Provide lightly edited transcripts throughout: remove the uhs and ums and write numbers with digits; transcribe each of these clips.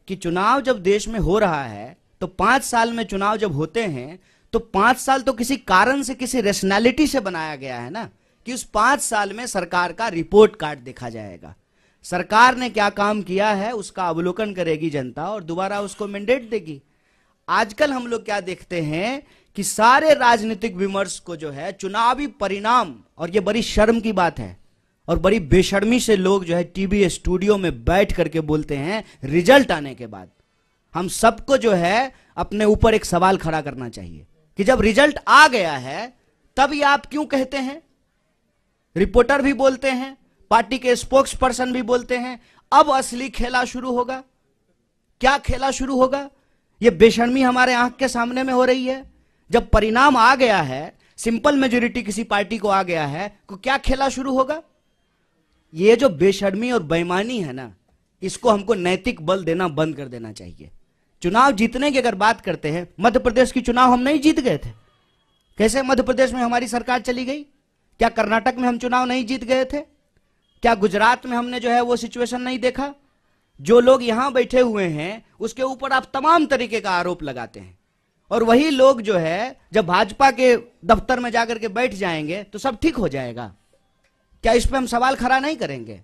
कि चुनाव जब देश में हो रहा है तो 5 साल में चुनाव जब होते हैं तो 5 साल तो किसी कारण से, किसी रैशनैलिटी से बनाया गया है ना, कि उस 5 साल में सरकार का रिपोर्ट कार्ड देखा जाएगा। सरकार ने क्या काम किया है उसका अवलोकन करेगी जनता और दोबारा उसको मैंडेट देगी। आजकल हम लोग क्या देखते हैं कि सारे राजनीतिक विमर्श को जो है चुनावी परिणाम, और ये बड़ी शर्म की बात है और बड़ी बेशर्मी से लोग जो है टीवी स्टूडियो में बैठ करके बोलते हैं रिजल्ट आने के बाद। हम सबको जो है अपने ऊपर एक सवाल खड़ा करना चाहिए कि जब रिजल्ट आ गया है तब ये आप क्यों कहते हैं? रिपोर्टर भी बोलते हैं, पार्टी के स्पोक्स पर्सन भी बोलते हैं, अब असली खेला शुरू होगा। क्या खेला शुरू होगा? ये बेशर्मी हमारे आंख के सामने में हो रही है। जब परिणाम आ गया है, सिंपल मेजोरिटी किसी पार्टी को आ गया है, तो क्या खेला शुरू होगा? ये जो बेशर्मी और बेईमानी है ना, इसको हमको नैतिक बल देना बंद कर देना चाहिए। चुनाव जीतने की अगर बात करते हैं, मध्य प्रदेश की चुनाव हम नहीं जीत गए थे। कैसे मध्य प्रदेश में हमारी सरकार चली गई? क्या कर्नाटक में हम चुनाव नहीं जीत गए थे? क्या गुजरात में हमने जो है वो सिचुएशन नहीं देखा? जो लोग यहां बैठे हुए हैं उसके ऊपर आप तमाम तरीके का आरोप लगाते हैं, और वही लोग जो है जब भाजपा के दफ्तर में जाकर के बैठ जाएंगे तो सब ठीक हो जाएगा। क्या इस पे हम सवाल खड़ा नहीं करेंगे?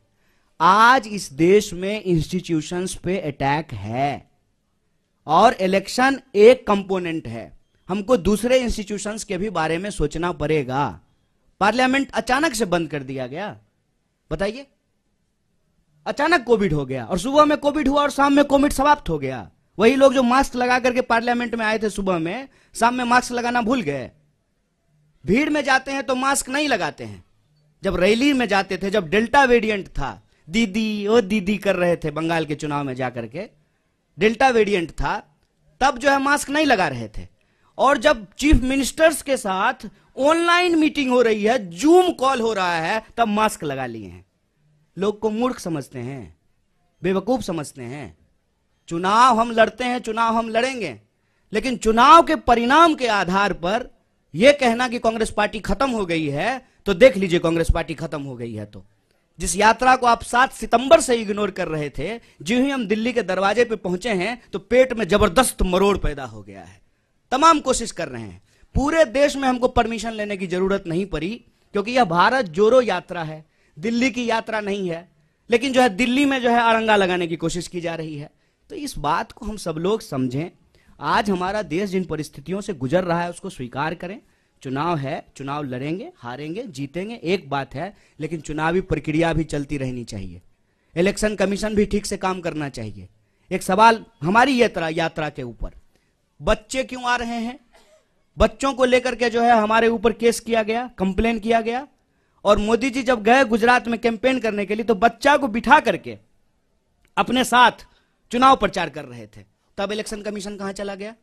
आज इस देश में इंस्टीट्यूशंस पे अटैक है और इलेक्शन एक कंपोनेंट है। हमको दूसरे इंस्टीट्यूशंस के भी बारे में सोचना पड़ेगा। पार्लियामेंट अचानक से बंद कर दिया गया, बताइए। अचानक कोविड हो गया और सुबह में कोविड हुआ और शाम में कोविड समाप्त हो गया। वही लोग जो मास्क लगा करके पार्लियामेंट में आए थे सुबह में, शाम में मास्क लगाना भूल गए। भीड़ में जाते हैं तो मास्क नहीं लगाते हैं। जब रैली में जाते थे, जब डेल्टा वेरिएंट था, दीदी ओ दीदी कर रहे थे बंगाल के चुनाव में जाकर के, डेल्टा वेरिएंट था, तब जो है मास्क नहीं लगा रहे थे। और जब चीफ मिनिस्टर्स के साथ ऑनलाइन मीटिंग हो रही है, जूम कॉल हो रहा है, तब मास्क लगा लिए हैं। लोग को मूर्ख समझते हैं, बेवकूफ समझते हैं। चुनाव हम लड़ते हैं, चुनाव हम लड़ेंगे, लेकिन चुनाव के परिणाम के आधार पर यह कहना कि कांग्रेस पार्टी खत्म हो गई है, तो देख लीजिए कांग्रेस पार्टी खत्म हो गई है तो। जिस यात्रा को आप 7 सितंबर से इग्नोर कर रहे थे, जो ही हम दिल्ली के दरवाजे पे पहुंचे हैं तो पेट में जबरदस्त मरोड़ पैदा हो गया है। तमाम कोशिश कर रहे हैं। पूरे देश में हमको परमिशन लेने की जरूरत नहीं पड़ी, क्योंकि यह भारत जोड़ो यात्रा है, दिल्ली की यात्रा नहीं है। लेकिन जो है दिल्ली में जो है अड़ंगा लगाने की कोशिश की जा रही है। तो इस बात को हम सब लोग समझें। आज हमारा देश जिन परिस्थितियों से गुजर रहा है उसको स्वीकार करें। चुनाव है, चुनाव लड़ेंगे, हारेंगे, जीतेंगे, एक बात है, लेकिन चुनावी प्रक्रिया भी चलती रहनी चाहिए। इलेक्शन कमीशन भी ठीक से काम करना चाहिए। एक सवाल हमारी यात्रा के ऊपर, बच्चे क्यों आ रहे हैं? बच्चों को लेकर के जो है हमारे ऊपर केस किया गया, कंप्लेन किया गया। और मोदी जी जब गए गुजरात में कैंपेन करने के लिए तो बच्चा को बिठा करके अपने साथ चुनाव प्रचार कर रहे थे, तब इलेक्शन कमीशन कहां चला गया?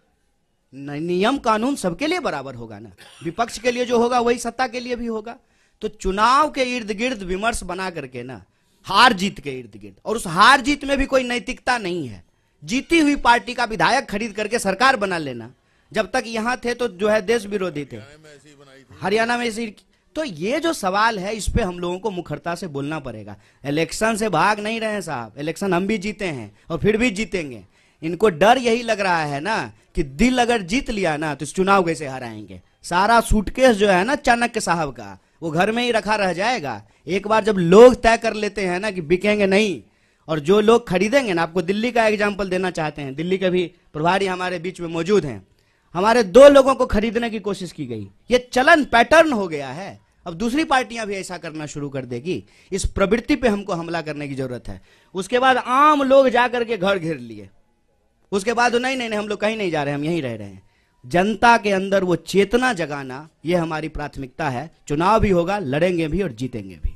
नियम कानून सबके लिए बराबर होगा ना। विपक्ष के लिए जो होगा वही सत्ता के लिए भी होगा। तो चुनाव के इर्द गिर्द विमर्श बना करके ना, हार जीत के इर्द गिर्द, और उस हार जीत में भी कोई नैतिकता नहीं है। जीती हुई पार्टी का विधायक खरीद करके सरकार बना लेना। जब तक यहां थे तो जो है देश विरोधी थे, हरियाणा में ऐसी। तो ये जो सवाल है इस पे हम लोगों को मुखरता से बोलना पड़ेगा। इलेक्शन से भाग नहीं रहे साहब, इलेक्शन हम भी जीते हैं और फिर भी जीतेंगे। इनको डर यही लग रहा है ना कि दिल अगर जीत लिया ना तो इस चुनाव कैसे हराएंगे। सारा सूटकेस जो है ना चाणक्य साहब का, वो घर में ही रखा रह जाएगा। एक बार जब लोग तय कर लेते हैं ना कि बिकेंगे नहीं, और जो लोग खरीदेंगे ना, आपको दिल्ली का एग्जाम्पल देना चाहते हैं। दिल्ली के भी प्रभारी हमारे बीच में मौजूद हैं। हमारे 2 लोगों को खरीदने की कोशिश की गई। ये चलन पैटर्न हो गया है। अब दूसरी पार्टियां भी ऐसा करना शुरू कर देगी। इस प्रवृत्ति पे हमको हमला करने की जरूरत है। उसके बाद आम लोग जाकर के घर घेर लिए। उसके बाद नहीं नहीं नहीं हम लोग कहीं नहीं जा रहे, हम यहीं रह रहे हैं। जनता के अंदर वो चेतना जगाना, ये हमारी प्राथमिकता है। चुनाव भी होगा, लड़ेंगे भी और जीतेंगे भी।